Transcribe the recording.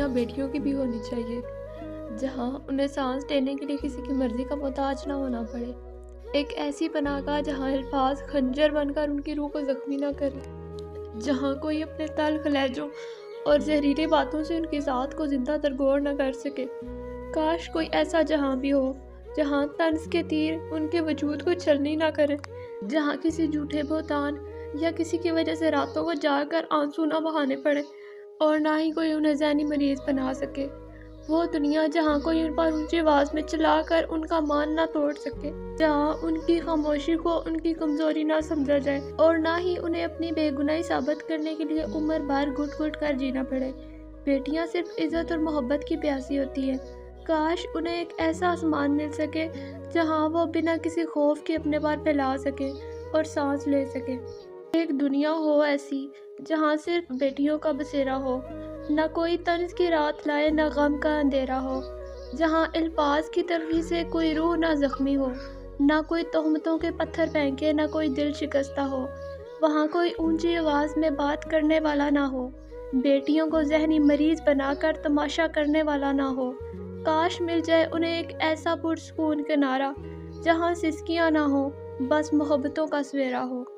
دنیا بیٹیوں کی بھی ہونی چاہیے، جہاں انہیں سانس لینے کے لیے کسی کی مرضی کا محتاج نہ ہونا پڑے، ایک ایسی پناہ گاہ جہاں الفاظ خنجر بن کر ان کی روح کو زخمی نہ کرے، جہاں کوئی اپنے تلخ لہجوں اور زہریلی باتوں سے ان کی ذات کو زندہ ترگور نہ کر سکے۔ کاش کوئی ایسا جہاں بھی ہو جہاں طنز کے تیر ان کے وجود کو چھلنی نہ کرے، جہاں کسی جھوٹے بہتان یا کسی کی وجہ سے راتوں کو جاگ کر آنسو نہ بہانے پڑے اور نہ ہی کوئی انہیں ذہنی مریض بنا سکے۔ وہ دنیا جہاں کوئی ان پر اونچی آواز میں چلا کر ان کا مان نہ توڑ سکے، جہاں ان کی خاموشی کو ان کی کمزوری نہ سمجھا جائے اور نہ ہی انہیں اپنی بے گناہی ثابت کرنے کے لیے عمر بھر گھٹ گھٹ کر جینا پڑے۔ بیٹیاں صرف عزت اور محبت کی پیاسی ہوتی ہیں۔ کاش انہیں ایک ایسا آسمان مل سکے جہاں وہ بنا کسی خوف کے اپنے بال پھیلا سکے اور سانس لے سکے۔ ایک دنیا ہو ایسی جہاں صرف بیٹیوں کا بسیرا ہو، نہ کوئی طنز کی رات لائے نہ غم کا اندھیرا ہو، جہاں الفاظ کی تلخی سے کوئی روح نہ زخمی ہو، نہ کوئی تہمتوں کے پتھر پھینکے نہ کوئی دل شکستہ ہو، وہاں کوئی اونچی آواز میں بات کرنے والا نہ ہو، بیٹیوں کو ذہنی مریض بنا کر تماشا کرنے والا نہ ہو۔ کاش مل جائے انہیں ایک ایسا پرسکون کنارہ جہاں سسکیاں نہ ہوں، بس محبتوں کا سویرا ہو۔